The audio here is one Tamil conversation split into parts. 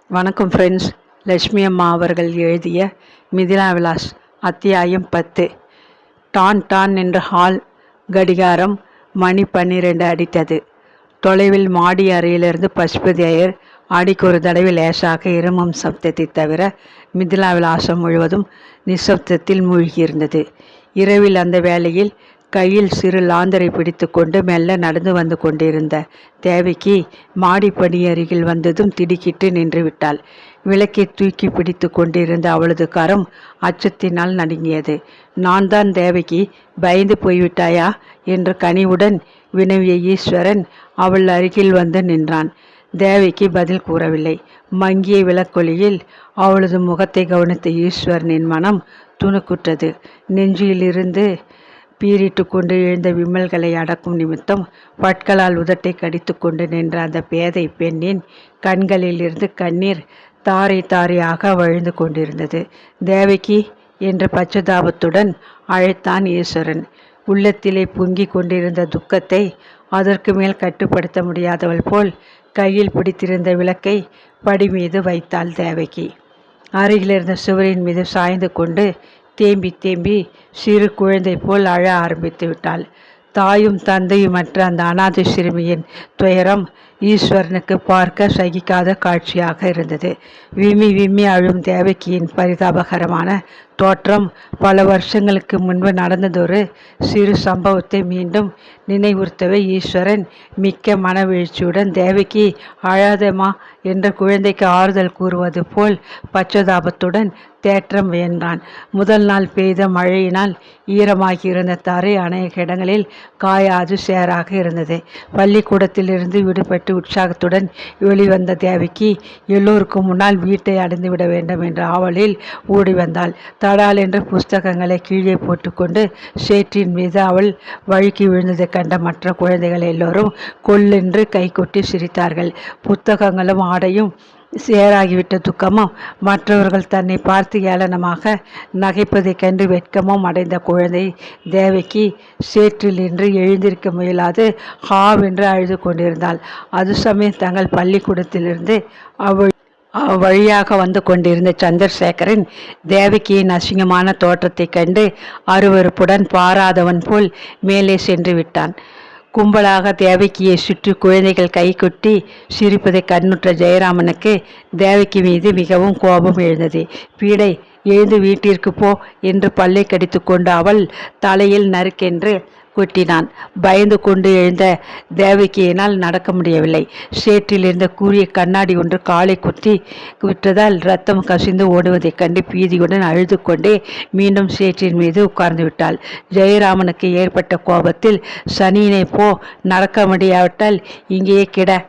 வணக்கம் ஃப்ரெண்ட்ஸ். லட்சுமி அம்மா அவர்கள் எழுதிய மிதிலா விலாஸ் அத்தியாயம் 10. டான் டான் என்ற ஹால் கடிகாரம் மணி 12 அடித்தது. தொலைவில் மாடி அறையிலிருந்து பசுபதி ஐயர் அடிக்கு ஒரு தடவை லேசாக இருமும் சப்தத்தை தவிர மிதிலா விலாசம் முழுவதும் நிசப்தத்தில் மூழ்கியிருந்தது. இரவில் அந்த வேளையில் கையில் சிறு லாந்தரை பிடித்து கொண்டு மெல்ல நடந்து வந்து கொண்டிருந்த தேவகி மாடிப்படி அருகில் வந்ததும் திடுக்கிட்டு நின்று விட்டாள். விளக்கை தூக்கி பிடித்து கொண்டிருந்த அவளது கரம் அச்சத்தினால் நடுங்கியது. நான் தான் தேவகி, பயந்து போய்விட்டாயா என்று கனிவுடன் வினவிய ஈஸ்வரன் அவள் அருகில் வந்து நின்றான். தேவகி பதில் கூறவில்லை. மங்கிய விளக்கொலியில் அவளது முகத்தை கவனித்த ஈஸ்வரனின் மனம் துணுக்குற்றது. நெஞ்சிலிருந்து பீறிட்டு கொண்டு எழுந்த விமல்களை அடக்கும் நிமித்தம் பட்களால் உதட்டை கடித்து கொண்டு நின்ற அந்த பேதை பெண்ணின் கண்களில் இருந்து கண்ணீர் தாரை தாரையாக வழிந்து கொண்டிருந்தது. தேவகி என்ற பச்சதாபத்துடன் அழைத்தான் ஈஸ்வரன். உள்ளத்திலே பொங்கி கொண்டிருந்த துக்கத்தை அதற்கு மேல் கட்டுப்படுத்த முடியாதவள் போல் கையில் பிடித்திருந்த விளக்கை படி மீது வைத்தாள் தேவகி. அருகிலிருந்த சுவரின் மீது சாய்ந்து கொண்டு தேம்பி தேம்பி சிறு குழந்தை போல் அழ ஆரம்பித்து விட்டாள். தாயும் தந்தையுமற்ற அந்த அனாதை சிறுமியின் துயரம் ஈஸ்வரனுக்கு பார்க்க சகிக்காத காட்சியாக இருந்தது. விம்மி விம்மி அழும் தேவகியின் பரிதாபகரமான தோற்றம் பல வருஷங்களுக்கு முன்பு நடந்ததொரு சிறு சம்பவத்தை மீண்டும் நினைவுறுத்தவே ஈஸ்வரன் மிக்க மனவீழ்ச்சியுடன் தேவகி அழாதேமா என்ற குழந்தைக்கு ஆறுதல் கூறுவது போல் பச்சதாபத்துடன் தேற்றம் முயன்றான். முதல் நாள் பெய்த மழையினால் ஈரமாகியிருந்த தரை அநேக இடங்களில் காயாது சேராக இருந்தது. பள்ளிக்கூடத்திலிருந்து விடுபட்டு உற்சாகத்துடன் வெளிவந்த தேவகி எல்லோருக்கும் முன்னால் வீட்டை அடைந்து விட வேண்டும் என்ற ஆவலில் ஓடி வந்தாள். தடால் என்று புஸ்தகங்களை கீழே போட்டுக்கொண்டு சேற்றின் மீது அவள் வழுக்கி விழுந்ததை கண்ட மற்ற குழந்தைகள் எல்லோரும் கொல்லென்று கைகொட்டி சிரித்தார்கள். புத்தகங்களும் ஆடையும் சேராகிவிட்ட துக்கமும் மற்றவர்கள் தன்னை பார்த்து ஏளனமாக நகைப்பதைக் கண்டு வெட்கமும் அடைந்த குழந்தை தேவகி சேற்றில் நின்று எழுந்திருக்க முயலாது ஹாவென்று அழுது கொண்டிருந்தாள். அது சமயம் தங்கள் பள்ளிக்கூடத்திலிருந்து வழியாக வந்து கொண்டிருந்த சந்திரசேகரன் தேவகியின் அசிங்கமான தோற்றத்தை கண்டு அருவருப்புடன் பாராதவன் போல் மேலே சென்று விட்டான். கும்பலாக தேவகியை சுற்றி குழந்தைகள் கைகொட்டி சிரிப்பதை கண்ணுற்ற ஜெயராமனுக்கு தேவகி மீது மிகவும் கோபம் எழுந்தது. பீடை, எழுந்து வீட்டிற்கு போ என்று பல்லை கடித்து கொண்டு அவள் தலையில் நறுக்கென்று கொட்டினான். பயந்து கொண்டு எழுந்த தேவகியினால் நடக்க முடியவில்லை. சேற்றில் இருந்த கூரிய கண்ணாடி ஒன்று காலை குத்தி விட்டதால் ரத்தம் கசிந்து ஓடுவதைக் கண்டு பீதியுடன் அழுது கொண்டே மீண்டும் சேற்றின் மீது உட்கார்ந்து விட்டாள். ஜெயராமனுக்கு ஏற்பட்ட கோபத்தில் சனியினை போ, நடக்க முடியாவிட்டால் இங்கேயே கிட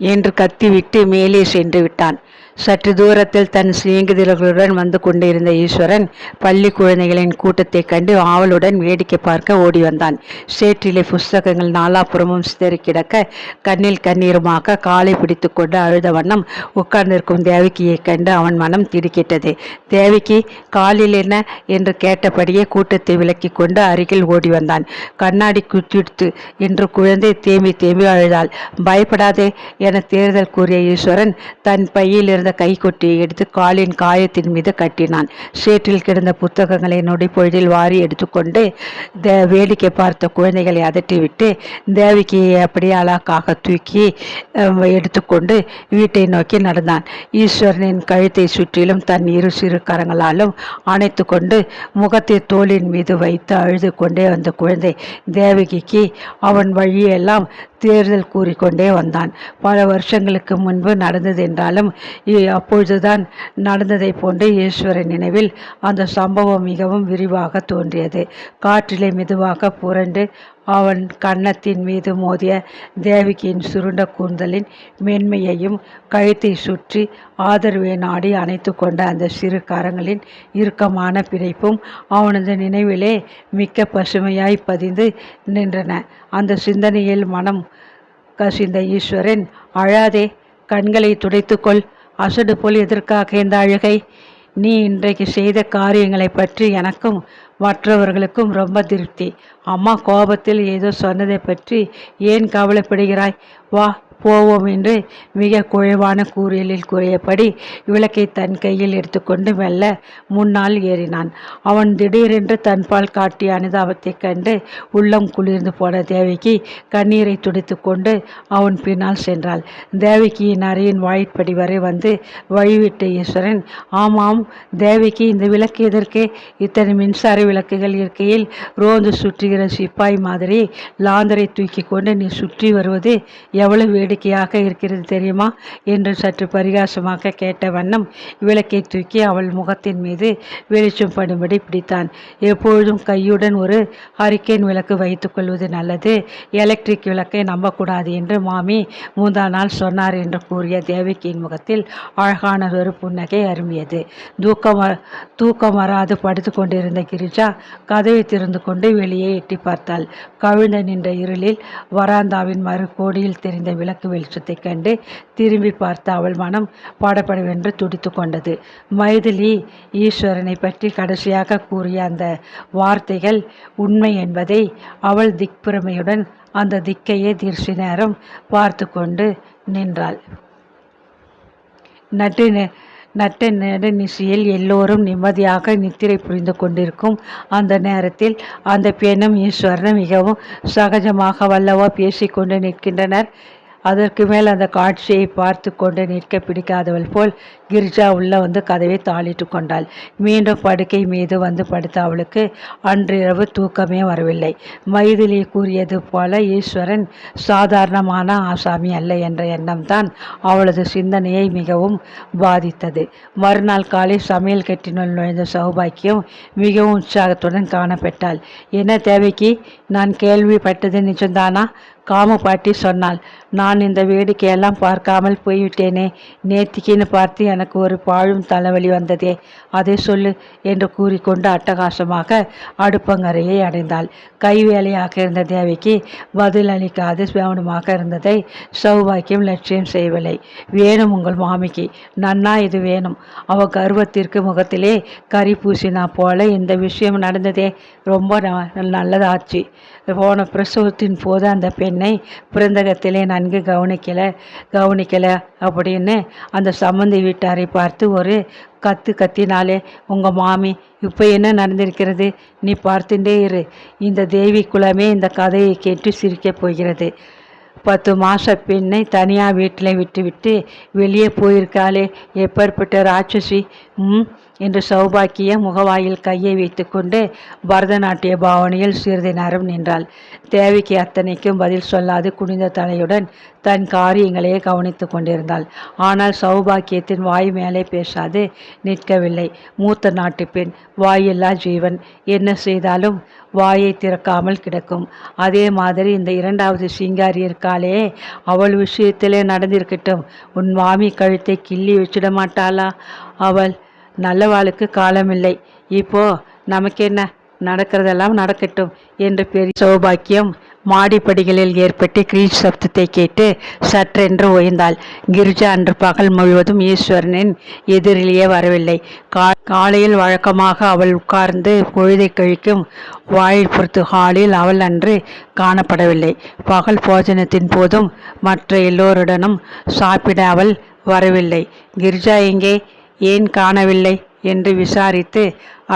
என்று கத்திவிட்டு மேலே சென்று விட்டான். சற்று தூரத்தில் தன் சிநேகிதர்களுடன் வந்து கொண்டிருந்த ஈஸ்வரன் பள்ளி குழந்தைகளின் கூட்டத்தை கண்டு ஆவலுடன் வேடிக்கை பார்க்க ஓடி வந்தான். சேற்றிலே புஸ்தகங்கள் நாலாபுறமும் சிதறி கிடக்க கண்ணில் கண்ணீருமாக காலை பிடித்து கொண்டு அழுத வண்ணம் உட்கார்ந்திருக்கும் தேவகியை கண்டு அவன் மனம் திடுக்கிட்டது. தேவகி, காலில் என்ன என்று கேட்டபடியே கூட்டத்தை விலக்கி கொண்டு அருகில் ஓடி வந்தான். கண்ணாடி குத்திடுத்து என்று குழந்தை தேம்பி தேம்பி அழுதாள். பயப்படாதே என தேர்தல் கூறிய ஈஸ்வரன் தன் பையில் இருந்த கைகொட்டியை எடுத்து காலின் காயத்தின் மீது கட்டினான். சேற்றில் கிடந்த புத்தகங்களை நொடிப்பொழுதில் வாரி எடுத்துக்கொண்டு வேடிக்கை பார்த்த குழந்தைகளை அதட்டிவிட்டு தேவகியை அப்படியே அலாக்காக தூக்கி எடுத்துக்கொண்டு வீட்டை நோக்கி நடந்தான். ஈஸ்வரனின் கழுத்தை சுற்றிலும் தன் இரு சிறு கரங்களாலும் அணைத்து கொண்டு முகத்தை தோளின் மீது வைத்து அழுது கொண்டே வந்த குழந்தை தேவகிக்கு அவன் வழியெல்லாம் தேர்தல் கூறிக்கொண்டே வந்தான். பல வருஷங்களுக்கு முன்பு நடந்தது என்றாலும் அப்பொழுதுதான் நடந்ததை போன்று ஈஸ்வரன் நினைவில் அந்த சம்பவம் மிகவும் விரிவாக தோன்றியது. காற்றிலே மெதுவாக புரண்டு அவன் கன்னத்தின் மீது மோதிய தேவகியின் சுருண்ட கூந்தலின் மென்மையையும் கழுத்தை சுற்றி ஆதரவை நாடி அணைத்து கொண்ட அந்த சிறு கரங்களின் இறுக்கமான பிணைப்பும் அவனது நினைவிலே மிக்க பசுமையாய் பதிந்து நின்றன. அந்த சிந்தனையில் மனம் கசிந்த ஈஸ்வரன், அழாதே, கண்களை துடைத்துக்கொள், அசடு போல் எதற்காக இந்த அழுகை? நீ இன்றைக்கு செய்த காரியங்களை பற்றி எனக்கும் மற்றவர்களுக்கும் ரொம்ப திருப்தி. அம்மா கோபத்தில் ஏதோ சொன்னதை பற்றி ஏன் கவலைப்படுகிறாய்? வா, போவோம் என்று மிக குழைவான கூறியலில் கூறியபடி விளக்கை தன் கையில் எடுத்துக்கொண்டு மெல்ல முன்னால் ஏறினான். அவன் திடீரென்று தன்பால் காட்டிய அனுதாபத்தைக் கண்டு உள்ளம் குளிர்ந்து போன தேவகி கண்ணீரை துடைத்து கொண்டு அவன் பின்னால் சென்றாள். தேவகியின் அறையின் வாயிற்படி வரை வந்து வழிவிட்ட ஈஸ்வரன், ஆமாம் தேவகி, இந்த விளக்கு எதற்கு? இத்தனை மின்சார விளக்குகள் இருக்கையில் ரோந்து சுற்றுகிற சிப்பாய் மாதிரி லாந்தரை தூக்கி கொண்டு நீ சுற்றி வருவது எவ்வளவு வேடிக்கையாக இருக்கிறது தெரியுமா என்று சற்று பரிகாசமாக கேட்ட வண்ணம் விளக்கை தூக்கி அவள் முகத்தின் மீது வெளிச்சம் படும்படி பிடித்தான். எப்பொழுதும் கையுடன் ஒரு ஹரிக்கேன் விளக்கு வைத்துக் கொள்வது நல்லது, எலக்ட்ரிக் விளக்கை நம்பக்கூடாது என்று மாமி முந்தா நாள் சொன்னார் என்று கூறிய தேவகியின் முகத்தில் அழகானதொரு புன்னகை அரும்பியது. தூக்கம் வராது படுத்து கொண்டிருந்த கிரிஜா கதவை திறந்து கொண்டு வெளியே எட்டி பார்த்தாள். கவிழ்ந்த நின்ற இருளில் வராந்தாவின் மறு கோடியில் தெரிந்த விளக்கு வெளிச்சத்தைக் கண்டு திரும்பி பார்த்த அவள் மனம் படபடவென்று துடித்து கொண்டது. மைதிலி ஈஸ்வரனை பற்றி கடைசியாக கூறிய அந்த வார்த்தைகள் உண்மை என்பதை அவள் திக்பிரமையுடன் அந்த திக்கையே தீர்ச்சி நேரம் பார்த்து கொண்டு நின்றாள். நட்ட நெடுநிசியில் எல்லோரும் நிம்மதியாக நித்திரை புரிந்து கொண்டிருக்கும் அந்த நேரத்தில் அந்த பெண்ணும் ஈஸ்வரனும் மிகவும் சகஜமாக வல்லவா பேசிக்கொண்டு நிற்கின்றனர். அதற்கு மேல் அந்த காட்சியை பார்த்து கொண்டு நிற்க பிடிக்காதவள் போல் கிரிஜா உள்ள வந்து கதவை தாளிட்டு கொண்டாள். மீண்டும் படுக்கை மீது வந்து படுத்த அவளுக்கு அன்றிரவு தூக்கமே வரவில்லை. மைதிலி கூறியது போல ஈஸ்வரன் சாதாரணமான ஆசாமி அல்ல என்ற எண்ணம்தான் அவளது சிந்தனையை மிகவும் பாதித்தது. மறுநாள் காலை சமையல் கட்டினுள் நுழைந்த சௌபாக்கியம் மிகவும் உற்சாகத்துடன் காணப்பட்டாள். என்ன தேவைக்கு, நான் கேள்விப்பட்டது நிஜம்தானா? காமு பாட்டி சொன்னாள். நான் இந்த வேடிக்கையெல்லாம் பார்க்காமல் போய்விட்டேனே. நேத்திக்கின்னு பார்த்து எனக்கு ஒரு பாழும் தலைவலி வந்ததே, அதை சொல்லு என்று கூறிக்கொண்டு அட்டகாசமாக அடுப்பங்கரையை அடைந்தாள். கைவேலையாக இருந்த தேவிக்கு பதில் அளிக்காது கவனமாக இருந்ததை சௌபாக்கியம் லட்சியம் செய்யவில்லை. வேணும் உங்கள் மாமிக்கு, நன்னா இது வேணும். அவ கர்வத்திற்கு முகத்திலே கறி பூசினா போல இந்த விஷயம் நடந்ததே, ரொம்ப நல்லதாச்சு. போன பிரசவத்தின் போது அந்த பெண்ணை பிறந்தகத்திலே நன்கு கவனிக்கல அப்படின்னு அந்த சம்மந்தி வீட்டாரை பார்த்து ஒரு கத்தினாலே உங்கள் மாமி. இப்போ என்ன நடந்திருக்கிறது? நீ பார்த்துட்டே இரு. இந்த தேவி குலமே இந்த கதையை கேட்டு சிரிக்கப் போகிறது. 10 மாத பெண்ணை தனியாக வீட்டில் விட்டுவிட்டு வெளியே போயிருக்காளே, எப்பேற்பட்ட ராட்சசி என்று சௌபாக்கிய முகவாயில் கையை வைத்து கொண்டு பரதநாட்டிய பாவனையில் சிறிது நேரம் நின்றாள். தேவிக்கு அத்தனைக்கும் பதில் சொல்லாது குனிந்த தலையுடன் தன் காரியங்களையே கவனித்து கொண்டிருந்தாள். ஆனால் சௌபாக்கியத்தின் வாய் மேலே பேசாது நிற்கவில்லை. மூத்த நாட்டு பெண், வாயில்லா ஜீவன், என்ன செய்தாலும் வாயை திறக்காமல் கிடக்கும். அதே மாதிரி இந்த 2வது சிங்காரி இருக்காளே, அவள் விஷயத்திலே நடந்திருக்கட்டும். உன் மாமி கழுத்தை கிள்ளி வச்சிட மாட்டாளா? அவள் நல்லவாளுக்கு காலமில்லை. இப்போ நமக்கென்ன, நடக்கிறதெல்லாம் நடக்கட்டும் என்று பெரிய சௌபாக்கியம் மாடிப்படிகளில் ஏற்பட்டு கிரீச் சப்தத்தை கேட்டு சற்றென்று ஓய்ந்தாள். கிரிஜா அன்று பகல் முழுவதும் ஈஸ்வரனின் எதிரிலேயே வரவில்லை. காலையில் வழக்கமாக அவள் உட்கார்ந்து பொழுதை கழிக்கும் வாயிற்புறத்து ஹாலில் அவள் அன்று காணப்படவில்லை. பகல் போஜனத்தின் போதும் மற்ற எல்லோருடனும் சாப்பிட அவள் வரவில்லை. கிரிஜா எங்கே, ஏன் காணவில்லை என்று விசாரித்து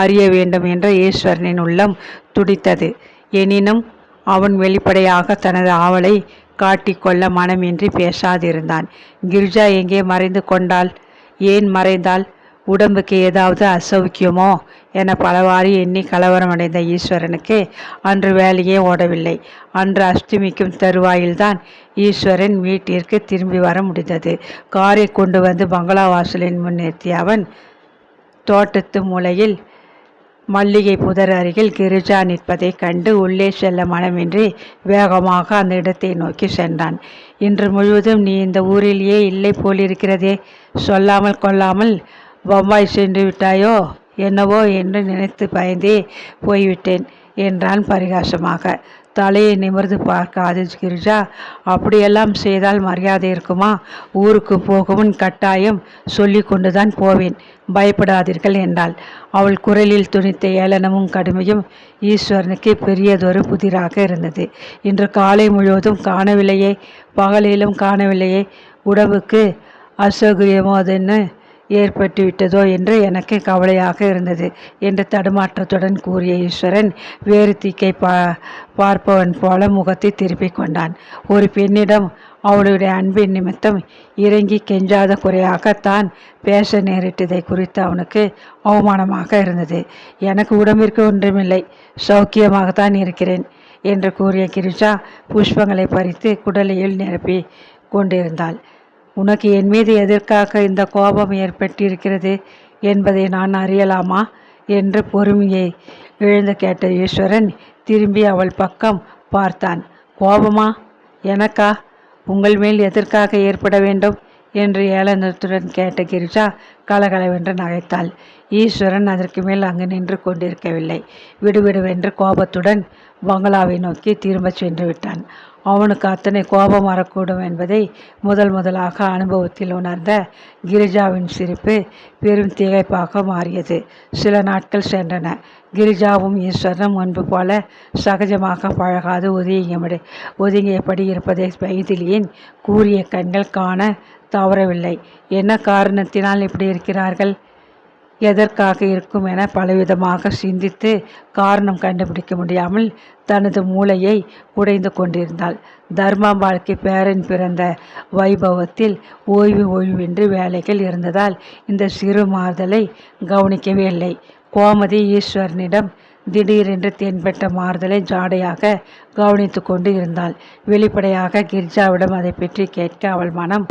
அறிய வேண்டும் என்ற ஈஸ்வரனின் உள்ளம் துடித்தது. எனினும் அவன் வெளிப்படையாக தனது ஆவலை காட்டிக்கொள்ள மனமின்றி பேசாதிருந்தான். கிரிஜா எங்கே மறைந்து கொண்டாள்? ஏன் மறைந்தாள்? உடம்புக்கு ஏதாவது அசௌக்கியமோ என பலவாறு எண்ணி கலவரமடைந்த ஈஸ்வரனுக்கு அன்று வேலையே ஓடவில்லை. அன்று அஷ்டமிக்கும் தருவாயில்தான் ஈஸ்வரன் வீட்டிற்கு திரும்பி வர முடிந்தது. காரை கொண்டு வந்து பங்களா வாசலின் முன் நிறுத்திய அவன் தோட்டத்து மூலையில் மல்லிகை புதர் அருகில் கிரிஜா நிற்பதை கண்டு உள்ளே செல்ல மனமின்றி வேகமாக அந்த இடத்தை நோக்கி சென்றான். இன்று முழுவதும் நீ இந்த ஊரிலேயே இல்லை போலிருக்கிறதே, சொல்லாமல் கொள்ளாமல் பம்பாய் சென்று விட்டாயோ என்னவோ என்று நினைத்து பயந்தே போய்விட்டேன் என்றான் பரிகாசமாக. தலையை நிமிர்ந்து பார்க்காது கிரிஜா. அப்படியெல்லாம் செய்தால் மரியாதை இருக்குமா? ஊருக்கு போகவும் கட்டாயம் சொல்லி கொண்டுதான் போவேன், பயப்படாதீர்கள் என்றாள். அவள் குரலில் துணித்த ஏளனமும் கடுமையும் ஈஸ்வரனுக்கு பெரியதொரு புதிராக இருந்தது. இன்று காலை முழுவதும் காணவில்லையே, பகலிலும் காணவில்லையே, உடம்புக்கு அசௌகரியமோதென்னு ஏற்பட்டுவிட்டதோ என்று எனக்கு கவலையாக இருந்தது என்று தடுமாற்றத்துடன் கூறிய ஈஸ்வரன் வேறு தீக்கை பார்ப்பவன் போல முகத்தை திருப்பிக் கொண்டான். ஒரு பெண்ணிடம் அவளுடைய அன்பின் நிமித்தம் இறங்கி கெஞ்சாத குறையாகத்தான் பேச நேரிட்டதை குறித்து அவனுக்கு அவமானமாக இருந்தது. எனக்கு உடம்பிற்கு ஒன்றுமில்லை, சௌக்கியமாகத்தான் இருக்கிறேன் என்று கூறிய கிரிஜா புஷ்பங்களை பறித்து குடலையில் நிரப்பி கொண்டிருந்தாள். உனக்கு என் மீது எதற்காக இந்த கோபம் ஏற்பட்டிருக்கிறது என்பதை நான் அறியலாமா என்று பொறுமையை இழந்து கேட்ட ஈஸ்வரன் திரும்பி அவள் பக்கம் பார்த்தான். கோபமா? எனக்கா? உங்கள் மேல் எதற்காக ஏற்பட வேண்டும் என்று ஏளனத்துடன் கேட்ட கிரிஜா கலகலவென்று நகைத்தாள். ஈஸ்வரன் அதற்கு மேல் அங்கு நின்று கொண்டிருக்கவில்லை. விடுவிடுவென்று கோபத்துடன் பங்களாவை நோக்கி திரும்பச் சென்று விட்டான். அவனுக்கு அத்தனை கோபம் வரக்கூடும் என்பதை முதலாக அனுபவத்தில் உணர்ந்த கிரிஜாவின் சிரிப்பு பெரும் திகைப்பாக மாறியது. சில நாட்கள் சென்றன. கிரிஜாவும் ஈஸ்வரனும் முன்பு போல சகஜமாக பழகாது ஒதுங்கியபடி இருப்பதை மைதிலியின் கூரிய கண்கள் காண தவறவில்லை. என்ன காரணத்தினால் இப்படி இருக்கிறார்கள், எதற்காக இருக்கும் என பலவிதமாக சிந்தித்து காரணம் கண்டுபிடிக்க முடியாமல் தனது மூளையை உடைந்து கொண்டிருந்தாள். தர்மாம்பாளுக்கு பேரன் பிறந்த வைபவத்தில் ஓய்வின்றி வேலைகள் இருந்ததால் இந்த சிறு மாறுதலை கவனிக்கவே இல்லை. கோமதி ஈஸ்வரனிடம் திடீரென்று தென்பட்ட மாறுதலை ஜாடையாக கவனித்து கொண்டு இருந்தாள். வெளிப்படையாக கிரிஜாவிடம் அதை பற்றி கேட்க அவள் மனம்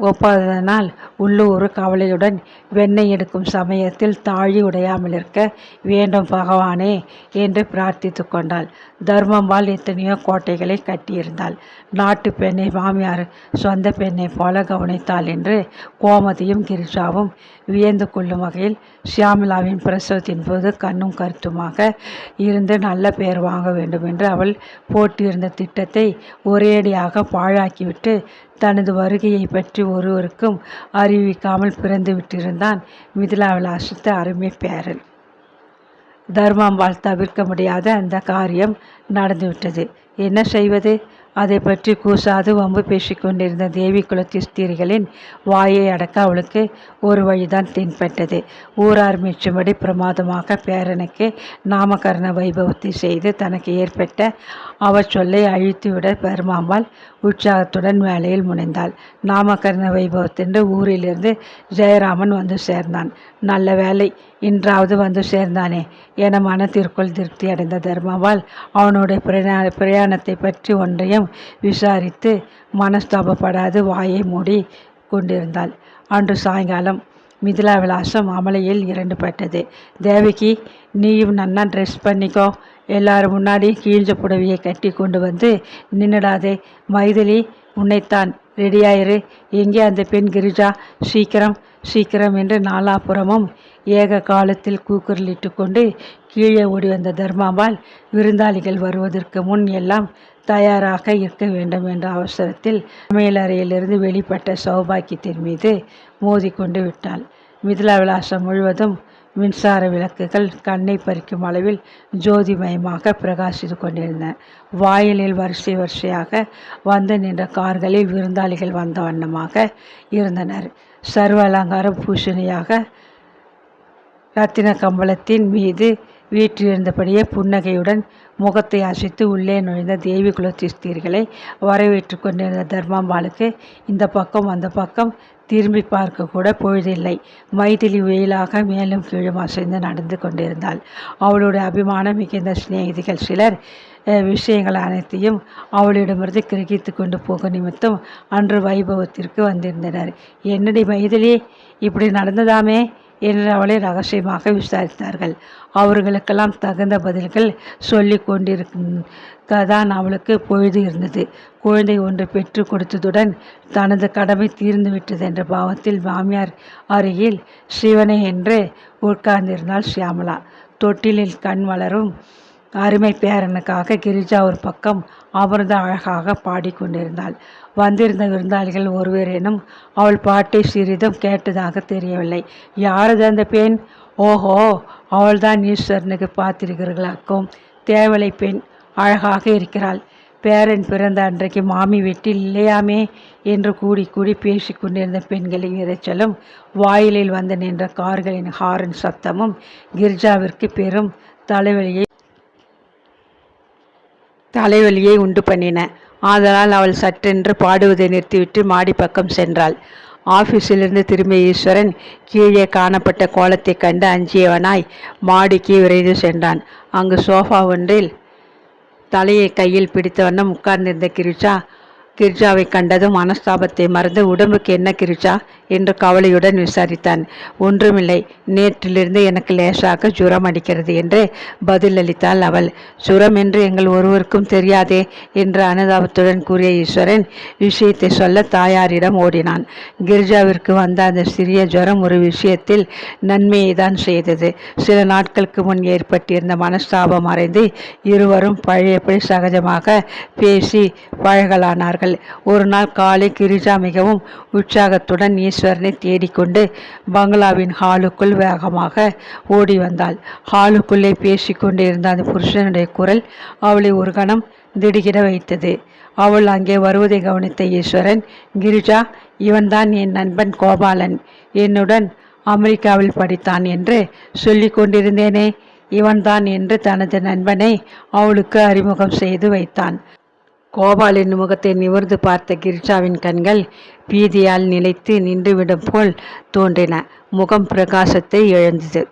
ஒப்பாததனால் உள்ளூர் கவலையுடன் வெண்ணெய் எடுக்கும் சமயத்தில் தாழி உடையாமல் இருக்க வேண்டும் பகவானே என்று பிரார்த்தித்து கொண்டாள். தர்மம்பால் எத்தனையோ கோட்டைகளை கட்டியிருந்தாள். நாட்டு பெண்ணை மாமியார் சொந்த பெண்ணை போல கவனித்தாள் என்று கோமதியும் கிரிஜாவும் வியந்து கொள்ளும் வகையில் ஷியாமலாவின் பிரசவத்தின் போது கண்ணும் கருத்துமாக இருந்து நல்ல பெயர் வாங்க வேண்டும் என்று அவள் போட்டியிருந்த திட்டத்தை ஒரேடியாக பாழாக்கிவிட்டு தனது வருகையை பற்றி ஒருவருக்கும் அறிவிக்காமல் பிறந்து விட்டிருந்தான் மிதிலா விலாசித்த அருமை பேரன். தர்மாம்பாள் தவிர்க்க முடியாத அந்த காரியம் நடந்துவிட்டது. என்ன செய்வது? அதை பற்றி கூசாது வம்பு பேசிக்கொண்டிருந்த தேவி குலத்தி ஸ்திரிகளின் வாயை அடக்க அவளுக்கு ஒரு வழிதான் தென்பட்டது. ஊரார் மெச்சும்படி பிரமாதமாக பேரனுக்கு நாமகரண வைபவத்தை செய்து தனக்கு ஏற்பட்ட அவச்சொல்லை அழித்துவிட பெருமாம்பாள் உற்சாகத்துடன் வேலையில் முனைந்தாள். நாமகரண வைபவத்தென்று ஊரிலிருந்து ஜெயராமன் வந்து சேர்ந்தான். நல்ல வேலை, இன்றாவது வந்து சேர்ந்தானே என மனத்திற்குள் திருப்தி அடைந்த தர்மாம்பாள் அவனுடைய பிரயாணத்தை பற்றி ஒன்றையும் விசாரித்து மனஸ்தாபப்படாது வாயை மூடி கொண்டிருந்தாள். அன்று சாயங்காலம் மிதிலா விலாசம் அமலையில் 2 பட்டது. தேவகி, நீயும் நன்னா ட்ரெஸ் பண்ணிக்கோ, எல்லாரும் முன்னாடி கீழ்ஞ்ச புடவையை கட்டி கொண்டு வந்து நின்னுடாதே. மைதிலி, உன்னைத்தான், ரெடியாயிரு. எங்கே அந்த பெண் கிரிஜா? சீக்கிரம் சீக்கிரம் என்று நாலாபுறமும் ஏக காலத்தில் கூக்குரலிட்டு கொண்டு கீழே ஓடி வந்த தர்மாம்பாள் விருந்தாளிகள் வருவதற்கு முன் எல்லாம் தயாராக இருக்க வேண்டும் என்ற அவசரத்தில் சமையலறையிலிருந்து வெளிப்பட்ட சௌபாக்கியத்தின் மீது மோதிக்கொண்டு விட்டாள். மிதிலா விலாசம் முழுவதும் மின்சார விளக்குகள் கண்ணை பறிக்கும் அளவில் ஜோதிமயமாக பிரகாசித்து கொண்டிருந்தன. வாயிலில் வரிசையாக வந்து நின்ற கார்களில் விருந்தாளிகள் வந்த வண்ணமாக இருந்தனர். சர்வ அலங்காரம் பூஷணியாக ரத்தின கம்பளத்தின் மீது வீற்றிருந்தபடியே புன்னகையுடன் முகத்தை அசைத்து உள்ளே நுழைந்த தேவி குலத்தி ஸ்திரிகளை வரவேற்று கொண்டிருந்த தர்மாம்பாளுக்கு இந்த பக்கம் அந்த பக்கம் திரும்பி பார்க்க கூட பொழுதில்லை. மைதிலி வெயிலாக மேலும் கீழும் அசைந்து நடந்து கொண்டிருந்தாள். அவளுடைய அபிமானம் மிகுந்த சிநேகிதிகள் சிலர் விஷயங்கள் அனைத்தையும் அவளிடமிருந்து கிரகித்து கொண்டு போக நிமித்தம் அன்று வைபவத்திற்கு வந்திருந்தனர். என்னடி மைதிலி, இப்படி நடந்ததாமே என்று அவளை ரகசியமாக விசாரித்தார்கள். அவர்களுக்கெல்லாம் தகுந்த பதில்கள் சொல்லி கொண்டிருக்கதான் அவளுக்கு பொழுது இருந்தது. குழந்தை ஒன்று பெற்று கொடுத்ததுடன் தனது கடமை தீர்ந்துவிட்டது என்ற பாவத்தில் மாமியார் அருகில் சிவனை என்று உட்கார்ந்திருந்தாள் ஷியாமலா. தொட்டிலில் கண் வளரும் அருமை பேரனுக்காக கிரிஜா ஒரு பக்கம் அமர்ந்து அழகாக பாடிக்கொண்டிருந்தாள். வந்திருந்த விருந்தாளிகள் ஒருவரேனும் அவள் பாட்டை சிறிதும் கேட்டதாக தெரியவில்லை. யாரது அந்த பெண்? ஓஹோ, அவள்தான் ஈஸ்வரனுக்கு பார்த்திருக்கிறீர்களாக்கும். தேவலை பெண், அழகாக இருக்கிறாள். பேரன் பிறந்த அன்றைக்கு மாமி வீட்டில் இல்லையாமே என்று கூடி கூடி பேசி கொண்டிருந்த பெண்களின் இரைச்சலும் வாயிலில் வந்து நின்ற கார்களின் ஹாரன் சப்தமும் கிரிஜாவிற்கு பெரும் தலைவலியை உண்டு பண்ணின. ஆதலால் அவள் சட்டென்று பாடுவதை நிறுத்திவிட்டு மாடி பக்கம் சென்றாள். ஆபீஸிலிருந்து திரும்பிய ஈஸ்வரன் கீழே காணப்பட்ட கோலத்தை கண்டு அஞ்சியவனாய் மாடிக்கு விரைந்து சென்றான். அங்கு சோஃபா ஒன்றில் தலையை கையில் பிடித்த வண்ணம் உட்கார்ந்திருந்த கிரிஜாவை கண்டதும் மனஸ்தாபத்தை மறந்து, உடம்புக்கு என்ன கிரிஜா என்று கவலையுடன் விசாரித்தான். ஒன்றுமில்லை, நேற்றிலிருந்து எனக்கு லேசாக ஜுரம் அடிக்கிறது என்று பதிலளித்தாள் அவள். ஜுரம் என்று எங்கள் ஒருவருக்கும் தெரியாதே என்று அனுதாபத்துடன் கூறிய ஈஸ்வரன் விஷயத்தை சொல்ல தாயாரிடம் ஓடினான். கிரிஜாவிற்கு வந்த அந்த சிறிய ஜுரம் ஒரு விஷயத்தில் நன்மையை தான் செய்தது. சில நாட்களுக்கு முன் ஏற்பட்டிருந்த மனஸ்தாபம் மறைந்து இருவரும் பழையபடி சகஜமாக பேசி பழகலானார்கள். ஒரு நாள் காலை கிரிஜா மிகவும் உற்சாகத்துடன் ஈஸ்வரனை தேடிக்கொண்டு பங்களாவின் ஹாலுக்குள் வேகமாக ஓடி வந்தாள். ஹாலுக்குள்ளே பேசிக்கொண்டு இருந்த அந்த புருஷனுடைய குரல் அவளை ஒரு கணம் திடுக்கிட வைத்தது. அவள் அங்கே வருவதை கவனித்த ஈஸ்வரன், கிரிஜா, இவன்தான் என் நண்பன் கோபாலன். என்னுடன் அமெரிக்காவில் படித்தான் என்று சொல்லி கொண்டிருந்தேனே, இவன்தான் என்று தனது நண்பனை அவளுக்கு அறிமுகம் செய்து வைத்தான். கோபாலின் முகத்தை நிமிர்ந்து பார்த்த கிரிஜாவின் கண்கள் பீதியால் நிலைத்து நின்றுவிடும் போல் தோன்றின. முகம் பிரகாசத்தை இழந்தது.